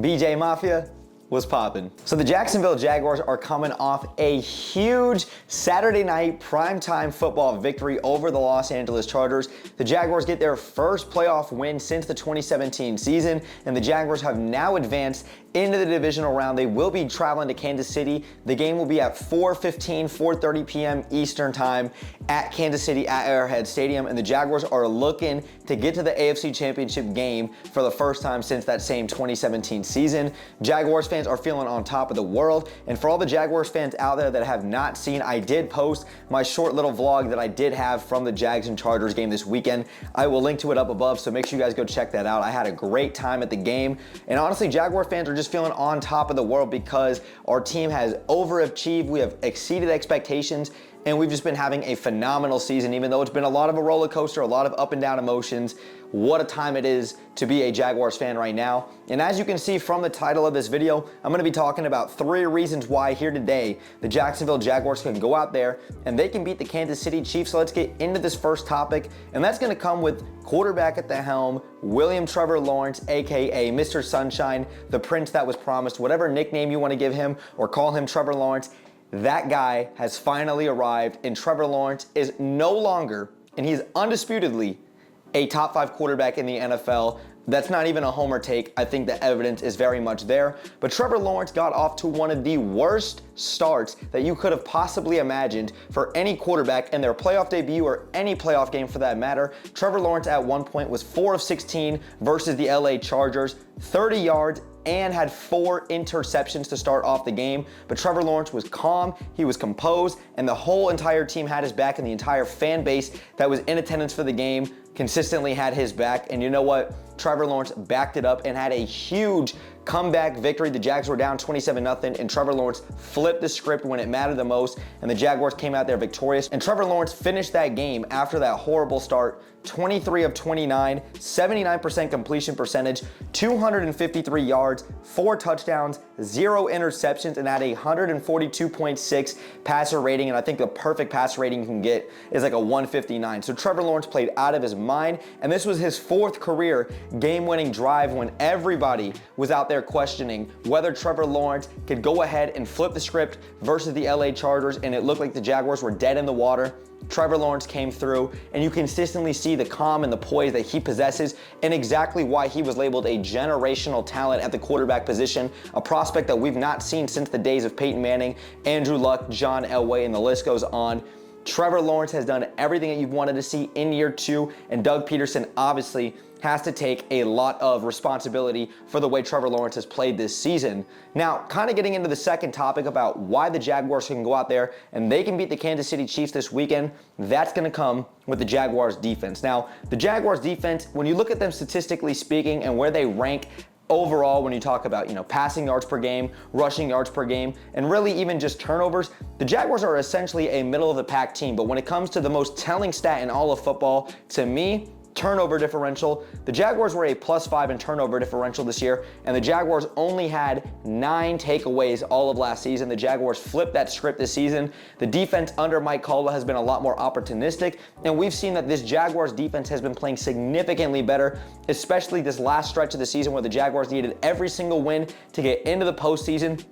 BJ Mafia was popping. So the Jacksonville Jaguars are coming off a huge Saturday night primetime football victory over the Los Angeles Chargers. The Jaguars get their first playoff win since the 2017 season, and the Jaguars have now advanced into the divisional round. They will be traveling to Kansas City. The game will be at 4:30 p.m. Eastern time at Kansas City at Arrowhead Stadium, and the Jaguars are looking to get to the AFC Championship game for the first time since that same 2017 season. Jaguars fans are feeling on top of the world, and for all the Jaguars fans out there that have not seen, I did post my short little vlog that I did have from the Jags and Chargers game this weekend. I will link to it up above, so make sure you guys go check that out. I had a great time at the game, and honestly, Jaguar fans are just feeling on top of the world because our team has overachieved. We have exceeded expectations, and we've just been having a phenomenal season, even though it's been a lot of a roller coaster, a lot of up and down emotions. What a time it is to be a Jaguars fan right now. And as you can see from the title of this video, I'm gonna be talking about 3 reasons why here today the Jacksonville Jaguars can go out there and they can beat the Kansas City Chiefs. So let's get into this first topic, and that's gonna come with quarterback at the helm, William Trevor Lawrence, AKA Mr. Sunshine, the prince that was promised, whatever nickname you wanna give him or call him Trevor Lawrence. That guy has finally arrived, and Trevor Lawrence is no longer, and he's undisputedly, a top 5 quarterback in the NFL. That's not even a homer take. I think the evidence is very much there. But Trevor Lawrence got off to one of the worst starts that you could have possibly imagined for any quarterback in their playoff debut or any playoff game for that matter. Trevor Lawrence at one point was 4 of 16 versus the LA Chargers, 30 yards, and had 4 interceptions to start off the game. But Trevor Lawrence was calm, he was composed, and the whole entire team had his back, and the entire fan base that was in attendance for the game consistently had his back. And you know what? Trevor Lawrence backed it up and had a huge comeback victory. The Jags were down 27-0, and Trevor Lawrence flipped the script when it mattered the most, and the Jaguars came out there victorious. And Trevor Lawrence finished that game after that horrible start, 23 of 29, 79% completion percentage, 253 yards, 4 touchdowns, 0 interceptions, and had a 142.6 passer rating. And I think the perfect passer rating you can get is like a 159. So Trevor Lawrence played out of his mind, and this was his 4th career game-winning drive when everybody was out there questioning whether Trevor Lawrence could go ahead and flip the script versus the LA Chargers, and it looked like the Jaguars were dead in the water. Trevor Lawrence came through, and you consistently see the calm and the poise that he possesses, and exactly why he was labeled a generational talent at the quarterback position, a prospect that we've not seen since the days of Peyton Manning, Andrew Luck, John Elway, and the list goes on. Trevor Lawrence has done everything that you've wanted to see in year 2, and Doug Peterson obviously has to take a lot of responsibility for the way Trevor Lawrence has played this season. Now, kind of getting into the second topic about why the Jaguars can go out there and they can beat the Kansas City Chiefs this weekend, that's going to come with the Jaguars defense. Now, the Jaguars defense, when you look at them statistically speaking and where they rank overall, when you talk about, passing yards per game, rushing yards per game, and really even just turnovers, the Jaguars are essentially a middle of the pack team. But when it comes to the most telling stat in all of football, to me, turnover differential, the Jaguars were a +5 in turnover differential this year, and the Jaguars only had 9 takeaways all of last season. The Jaguars flipped that script this season. The defense under Mike Caldwell has been a lot more opportunistic, and we've seen that this Jaguars defense has been playing significantly better, especially this last stretch of the season where the Jaguars needed every single win to get into the postseason.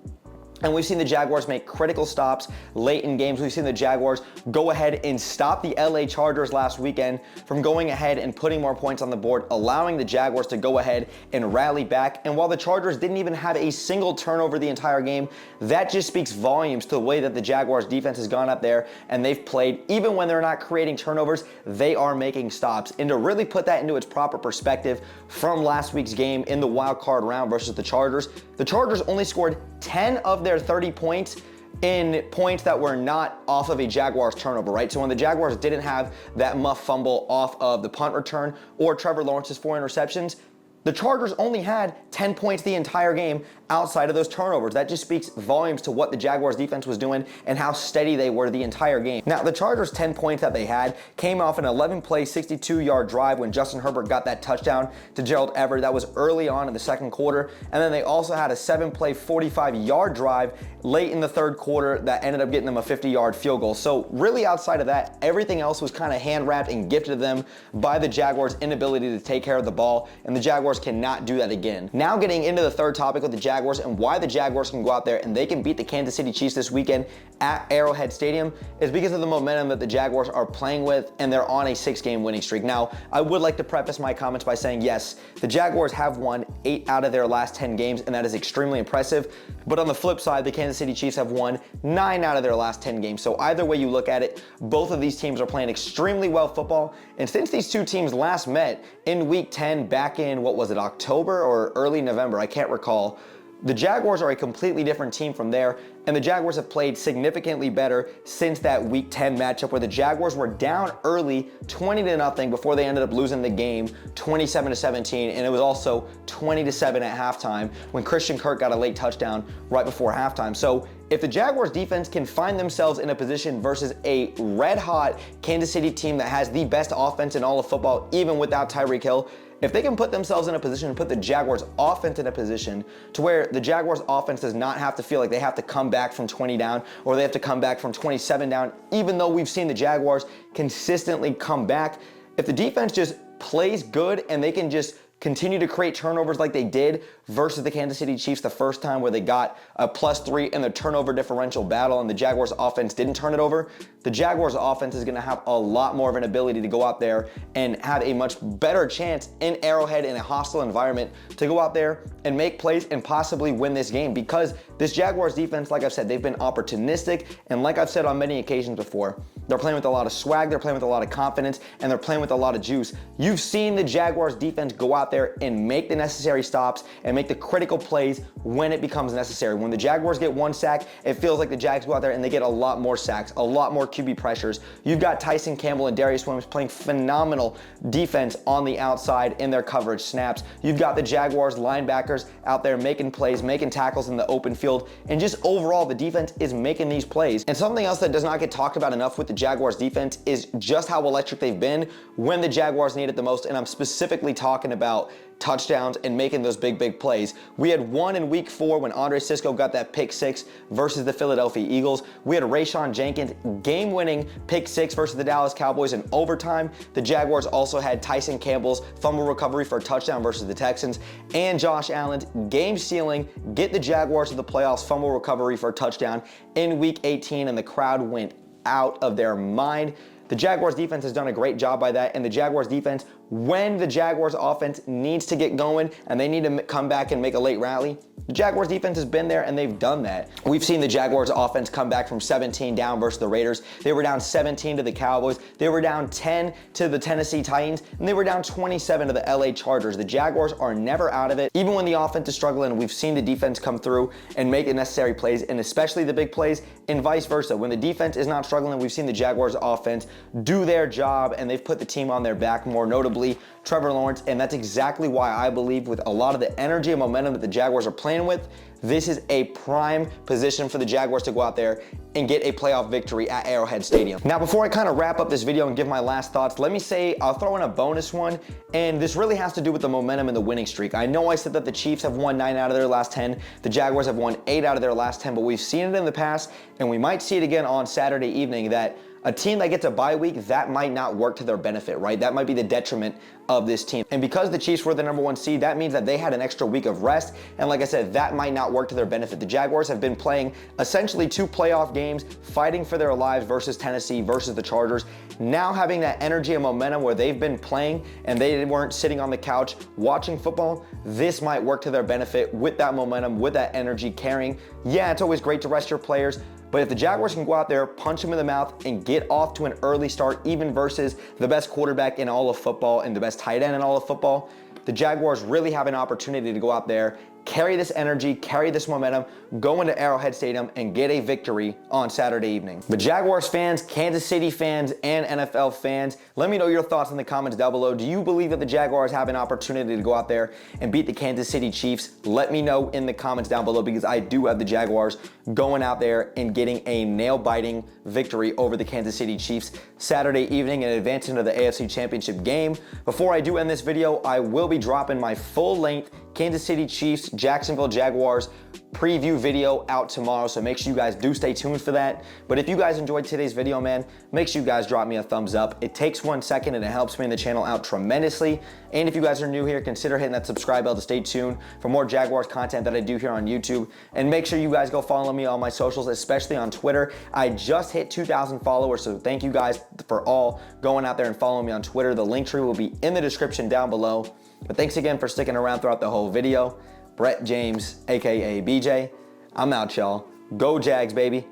And we've seen the Jaguars make critical stops late in games. We've seen the Jaguars go ahead and stop the LA Chargers last weekend from going ahead and putting more points on the board, allowing the Jaguars to go ahead and rally back. And while the Chargers didn't even have a single turnover the entire game, that just speaks volumes to the way that the Jaguars defense has gone up there and they've played. Even when they're not creating turnovers, they are making stops. And to really put that into its proper perspective from last week's game in the wild card round versus the Chargers only scored 10 of their 30 points in points that were not off of a Jaguars turnover, right? So when the Jaguars didn't have that muff fumble off of the punt return or Trevor Lawrence's 4 interceptions, the Chargers only had 10 points the entire game outside of those turnovers. That just speaks volumes to what the Jaguars defense was doing and how steady they were the entire game. Now, the Chargers' 10 points that they had came off an 11-play, 62-yard drive when Justin Herbert got that touchdown to Gerald Everett. That was early on in the second quarter. And then they also had a 7-play, 45-yard drive late in the third quarter that ended up getting them a 50-yard field goal. So really outside of that, everything else was kind of hand-wrapped and gifted to them by the Jaguars' inability to take care of the ball. And the Jaguars Jaguars cannot do that again. Now getting into the third topic with the Jaguars and why the Jaguars can go out there and they can beat the Kansas City Chiefs this weekend at Arrowhead Stadium is because of the momentum that the Jaguars are playing with, and they're on a 6-game winning streak. Now, I would like to preface my comments by saying, yes, the Jaguars have won 8 out of their last 10 games, and that is extremely impressive. But on the flip side, the Kansas City Chiefs have won 9 out of their last 10 games. So either way you look at it, both of these teams are playing extremely well football. And since these two teams last met in Week 10 back in, what was it, October or early November? I can't recall. The Jaguars are a completely different team from there, and the Jaguars have played significantly better since that Week 10 matchup where the Jaguars were down early 20-0 before they ended up losing the game 27-17, and it was also 20-7 at halftime when Christian Kirk got a late touchdown right before halftime. So if the Jaguars defense can find themselves in a position versus a red-hot Kansas City team that has the best offense in all of football, even without Tyreek Hill, if they can put themselves in a position, put the Jaguars offense in a position to where the Jaguars offense does not have to feel like they have to come back from 20 down or they have to come back from 27 down, even though we've seen the Jaguars consistently come back, if the defense just plays good and they can just continue to create turnovers like they did versus the Kansas City Chiefs the first time where they got a +3 in the turnover differential battle and the Jaguars offense didn't turn it over, the Jaguars offense is going to have a lot more of an ability to go out there and have a much better chance in Arrowhead in a hostile environment to go out there and make plays and possibly win this game, because this Jaguars defense, like I've said, they've been opportunistic, and like I've said on many occasions before, they're playing with a lot of swag, they're playing with a lot of confidence, and they're playing with a lot of juice. You've seen the Jaguars defense go out there and make the necessary stops and make the critical plays when it becomes necessary. When the Jaguars get 1 sack, it feels like the Jags go out there and they get a lot more sacks, a lot more QB pressures. You've got Tyson Campbell and Darius Williams playing phenomenal defense on the outside in their coverage snaps. You've got the Jaguars linebackers out there making plays, making tackles in the open field, and just overall the defense is making these plays. And something else that does not get talked about enough with the Jaguars defense is just how electric they've been when the Jaguars need it the most, and I'm specifically talking about touchdowns and making those big plays. We had one in Week 4 when Andre Sisco got that pick 6 versus the Philadelphia Eagles. We had Rayshon Jenkins game-winning pick 6 versus the Dallas Cowboys in overtime. The Jaguars also had Tyson Campbell's fumble recovery for a touchdown versus the Texans, and Josh Allen's game-stealing get the Jaguars to the playoffs fumble recovery for a touchdown in Week 18, and the crowd went out of their mind. The Jaguars defense has done a great job by that, and the Jaguars defense, when the Jaguars offense needs to get going and they need to come back and make a late rally, the Jaguars defense has been there and they've done that. We've seen the Jaguars offense come back from 17 down versus the Raiders. They were down 17 to the Cowboys. They were down 10 to the Tennessee Titans, and they were down 27 to the LA Chargers. The Jaguars are never out of it. Even when the offense is struggling, we've seen the defense come through and make the necessary plays, and especially the big plays, and vice versa. When the defense is not struggling, we've seen the Jaguars offense do their job, and they've put the team on their back, more notably Trevor Lawrence, and that's exactly why I believe with a lot of the energy and momentum that the Jaguars are playing with, this is a prime position for the Jaguars to go out there and get a playoff victory at Arrowhead Stadium. Now, before I kind of wrap up this video and give my last thoughts, let me say I'll throw in a bonus one, and this really has to do with the momentum and the winning streak. I know I said that the Chiefs have won 9 out of their last 10, the Jaguars have won 8 out of their last 10, but we've seen it in the past, and we might see it again on Saturday evening, that a team that gets a bye week, that might not work to their benefit, right? That might be the detriment of this team. And because the Chiefs were the number 1 seed, that means that they had an extra week of rest. And like I said, that might not work to their benefit. The Jaguars have been playing essentially 2 playoff games, fighting for their lives versus Tennessee, versus the Chargers. Now having that energy and momentum where they've been playing and they weren't sitting on the couch watching football, this might work to their benefit with that momentum, with that energy carrying. Yeah, it's always great to rest your players, but if the Jaguars can go out there, punch them in the mouth, and get off to an early start, even versus the best quarterback in all of football and the best tight end in all of football, the Jaguars really have an opportunity to go out there, carry this energy, carry this momentum, go into Arrowhead Stadium and get a victory on Saturday evening. But Jaguars fans, Kansas City fans, and NFL fans, let me know your thoughts in the comments down below. Do you believe that the Jaguars have an opportunity to go out there and beat the Kansas City Chiefs? Let me know in the comments down below, because I do have the Jaguars going out there and getting a nail-biting victory over the Kansas City Chiefs Saturday evening and advancing to the AFC Championship game. Before I do end this video, I will be dropping my full-length Kansas City Chiefs, Jacksonville Jaguars preview video out tomorrow, so make sure you guys do stay tuned for that. But if you guys enjoyed today's video, man, make sure you guys drop me a thumbs up. It takes 1 second and it helps me in the channel out tremendously. And if you guys are new here, consider hitting that subscribe bell to stay tuned for more Jaguars content that I do here on YouTube. And make sure you guys go follow me on my socials, especially on Twitter. I just hit 2,000 followers, so thank you guys for all going out there and following me on Twitter. The link tree will be in the description down below. But thanks again for sticking around throughout the whole video. Brett James, aka BJ. I'm out, y'all. Go Jags, baby.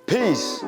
Peace.